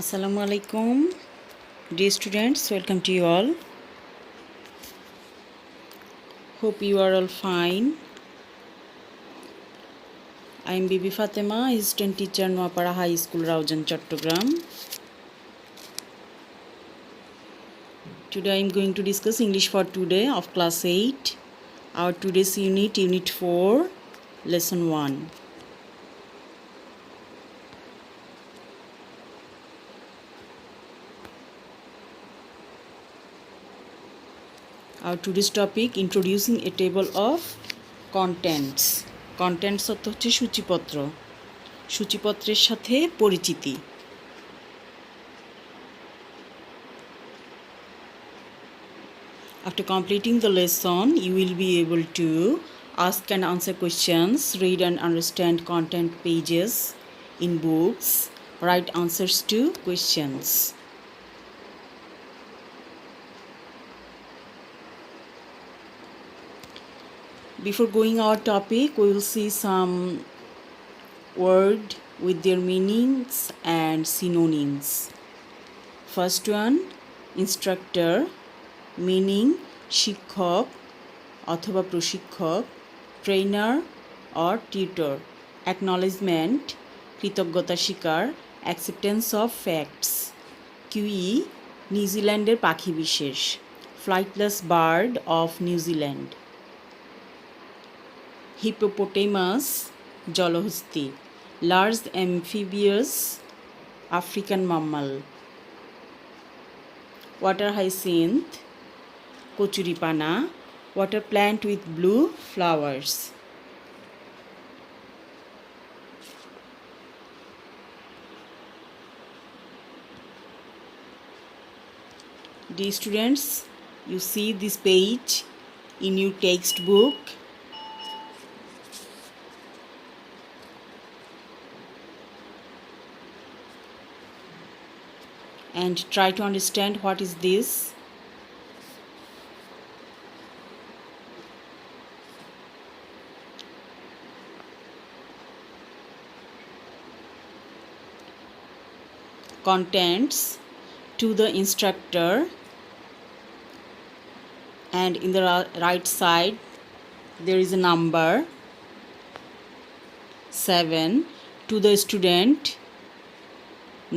Assalamu alaikum, dear students. Welcome to you all. Hope you are all fine. I am Bibi Fatima, assistant teacher, Noapara High School, Raujan, Chattogram. Today I am going to discuss English for today of class 8. Our today's unit, unit 4, lesson 1. Our today's topic, introducing a table of contents. Contents অর্থ হচ্ছে সূচিপত্র, সূচিপত্রের সাথে পরিচিতি। After completing the lesson, you will be able to ask and answer questions, read and understand content pages in books, write answers to questions. Before going our topic, we will see some word with their meanings and synonyms. First one, instructor, meaning শিক্ষক অথবা প্রশিক্ষক, trainer or tutor. Acknowledgement, কৃতজ্ঞতা স্বীকার, acceptance of facts. QE, নিউজিল্যান্ডের পাখি বিশেষ, flightless bird of New Zealand. Hippopotamus, জলহস্তী, large amphibious African mammal. Water hyacinth, কচুরিপানা, water plant with blue flowers. Dear students, you see this page in your textbook. And try to understand what is this. Contents, to the instructor, and in the right side there is a number 7. To the student,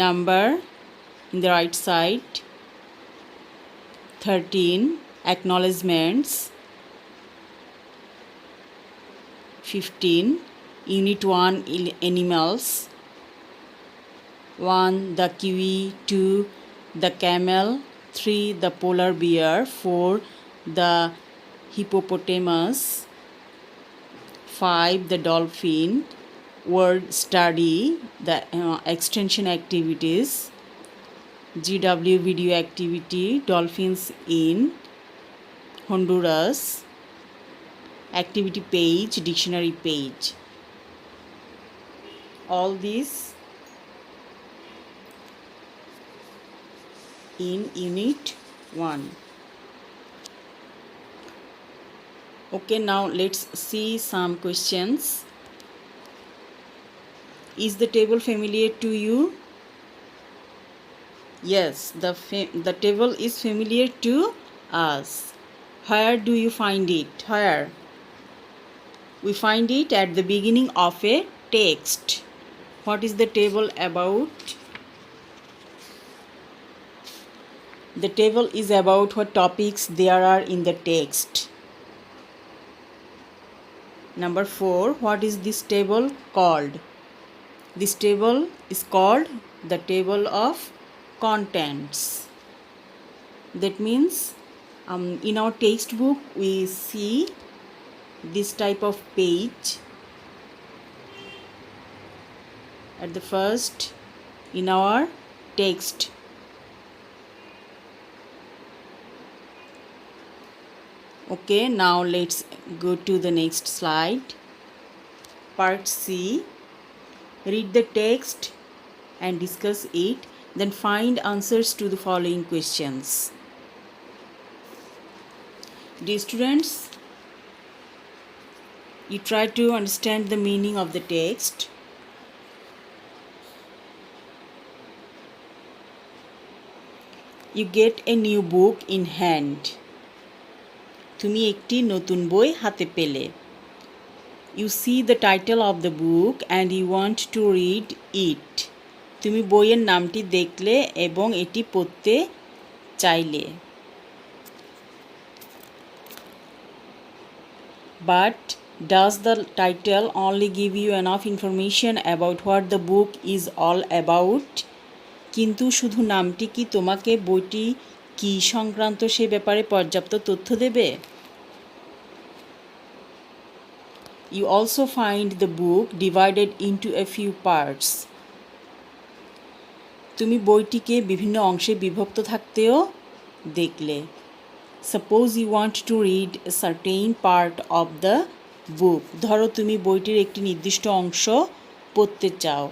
number in the right side 13. Acknowledgements 15. Unit 1, animals. 1. The kiwi. 2. The camel. 3. The polar bear. 4. The hippopotamus. 5. The dolphin. Word study, the extension activities. GW video activity, dolphins in Honduras. Activity page, dictionary page. All these in unit 1. Okay, now let's see some questions. Is the table familiar to you? Yes, the table is familiar to us. Where do you find it? Where? We find it at the beginning of a text. What is the table about? The table is about what topics there are in the text. Number 4, what is this table called? This table is called the table of contents. That means in our textbook we see this type of page at the first in our text. Okay, now let's go to the next slide. Part C. Read the text and discuss it, then find answers to the following questions. Dear students, you try to understand the meaning of the text. You get a new book in hand. তুমি একটি নতুন বই হাতে পেলে। You see the title of the book and you want to read it. তুমি বইয়ের নামটি দেখলে এবং এটি পড়তে চাইলে। But does the title only give you enough information about what the book is all about? কিন্তু শুধু নামটি কি তোমাকে বইটি কি সংক্রান্ত সে ব্যাপারে পর্যাপ্ত তথ্য দেবে? You also find the book divided into a few parts. তুমি বইটিকে বিভিন্ন অংশে বিভক্ত থাকতেও দেখলে। Suppose you want to read a certain part of the book. ধরো তুমি বইটির একটি নির্দিষ্ট অংশ পড়তে চাও।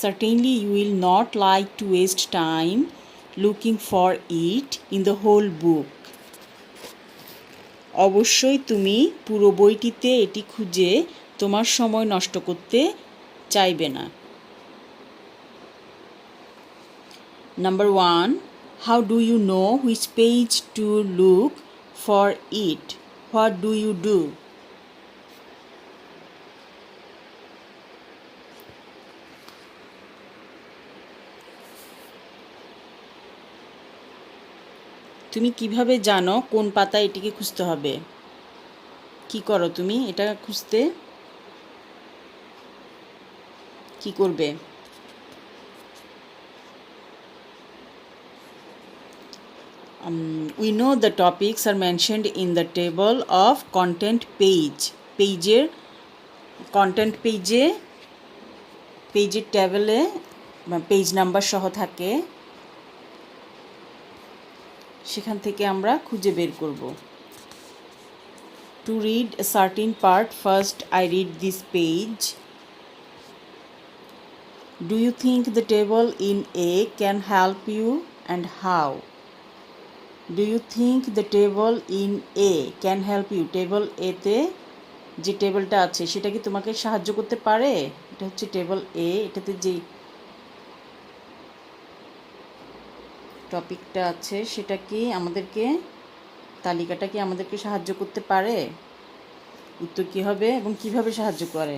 Certainly you will not like to waste time looking for it in the whole book. অবশ্যই তুমি পুরো বইটিতে এটি খুঁজে তোমার সময় নষ্ট করতে চাইবে না। Number 1. How do you know which page to look for it? What do you do? তুমি কিভাবে জানো কোন পাতায় এটিকে খুঁজতে হবে? কি করো তুমি এটা খুঁজতে? কি করবে? We know the topics are mentioned in the table of content page. পেজের কন্টেন্ট পেজের টেবিলে পেজ নাম্বার সহ থাকে, সেখান থেকে আমরা খুঁজে বের করব। To read a certain part, first I read this page. Do you think the table in A can help you and how? Do you think the table in A can help you? Table A তে যে টেবিলটা আছে সেটা কি তোমাকে সাহায্য করতে পারে? এটা হচ্ছে টেবল A, এটাতে যে টপিকটা আছে সেটা কি আমাদেরকে তালিকাটা কি আমাদেরকে সাহায্য করতে পারে? উত্তর কি হবে এবং কিভাবে সাহায্য করে?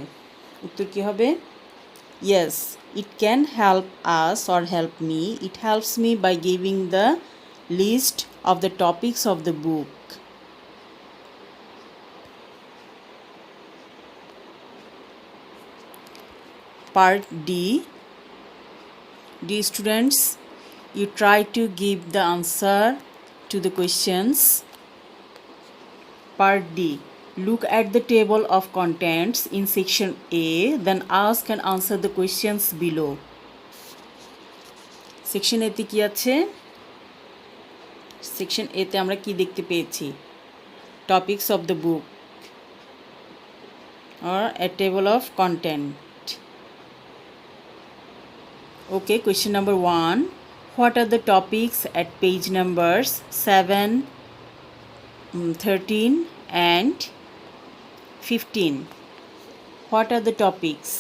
উত্তর কি হবে? Yes, it can help us or help me. It helps me by giving the list of the topics of the book. Part D. Dear students, you try to give the answer to the questions. Part D. Look at the table of contents in section A, then ask and answer the questions below. Section A তে কি আছে? Section A তে আমরা কি দেখতে পেয়েছি? Topics of the book or a table of content. Okay, question number 1. What are the topics at page numbers 7, 13 and 15? What are the topics?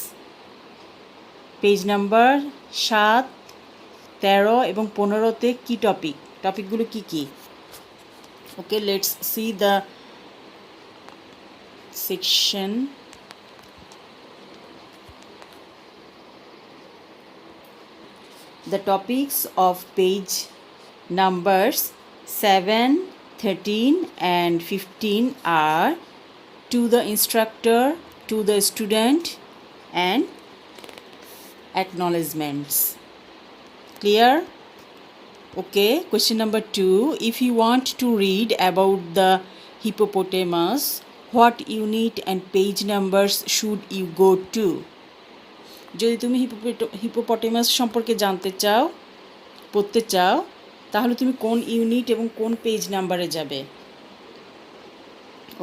Page number 7, 13 এবং 15 তে কি টপিক? টপিকগুলো কি কি? Okay, let's see the section. The topics of page numbers 7, 13 and 15 are to the instructor, to the student and acknowledgements. Clear? Okay, question number 2. If you want to read about the hippopotamus, what unit and page numbers should you go to? যদি তুমি hippopotamus সম্পর্কে জানতে চাও, পড়তে চাও, তাহলে তুমি কোন ইউনিট এবং কোন পেজ নাম্বারে যাবে?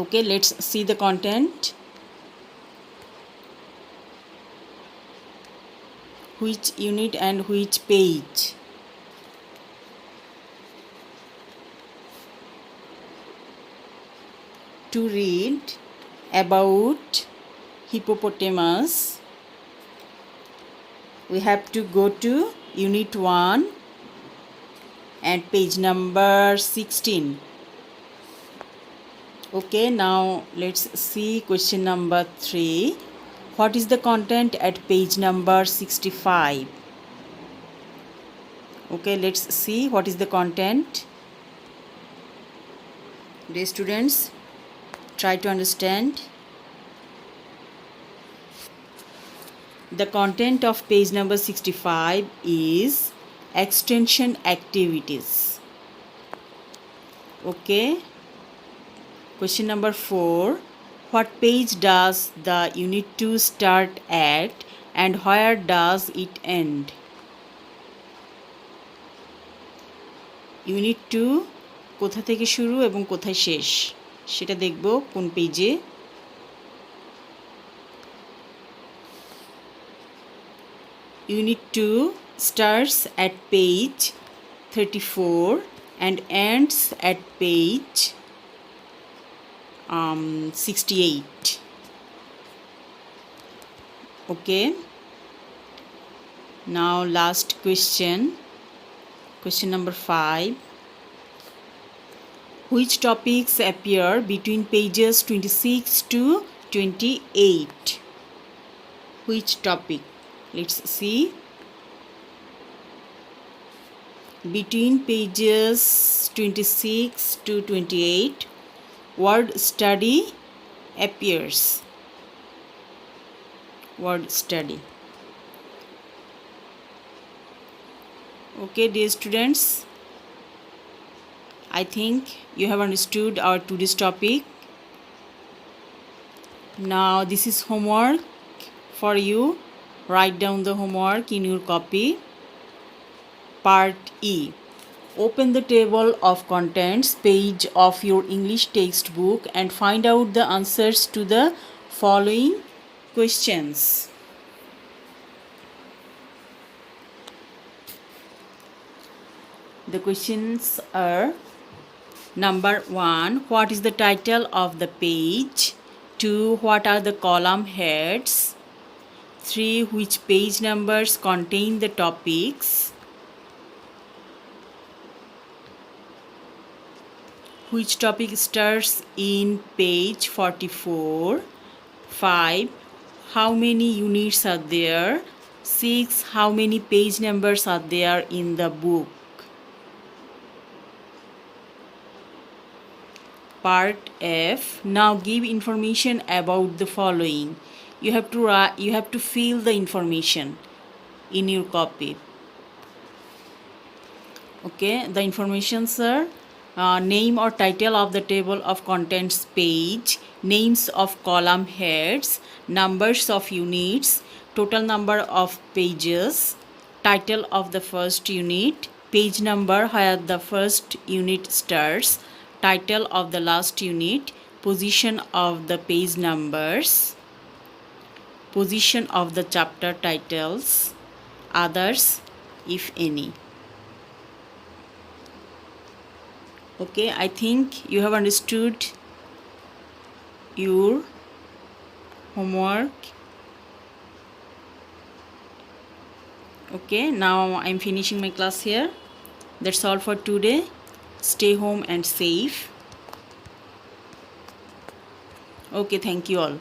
Okay, let's see the content. Which unit and which page? To read about hippopotamus, we have to go to unit 1, and page number 16. Okay, now let's see question number 3. What is the content at page number 65? Okay, let's see what is the content. Dear students, try to understand. The content of page number 65 is extension activities. Okay. Question number 4. What page does the unit 2 start at and where does it end? Unit 2 কোথা থেকে শুরু এবং কোথায় শেষ সেটা দেখব কোন পেজে। Unit 2 starts at page 34 and ends at page 68. Okay. Now last question. Question number 5. Which topics appear between pages 26 to 28? Which topic? Let's see. Between pages 26 to 28, word study appears. Word study. Okay, dear students, I think you have understood our today's topic. Now this is homework for you. Write down the homework in your copy. Part E. Open the table of contents page of your English textbook and find out the answers to the following questions. The questions are: number 1, what is the title of the page? 2, what are the column heads? 3, which page numbers contain the topics? Which topic starts in page 44? 5, how many units are there? 6, how many page numbers are there in the book? Part F. Now give information about the following. You have to fill the information in your copy. Okay, the informations are name or title of the table of contents page, names of column heads, numbers of units, total number of pages, title of the first unit, page number where the first unit starts, title of the last unit, position of the page numbers, position of the chapter titles, others if any. Okay, I think you have understood your homework. Okay, now I'm finishing my class here. That's all for today. Stay home and safe. Okay, thank you all.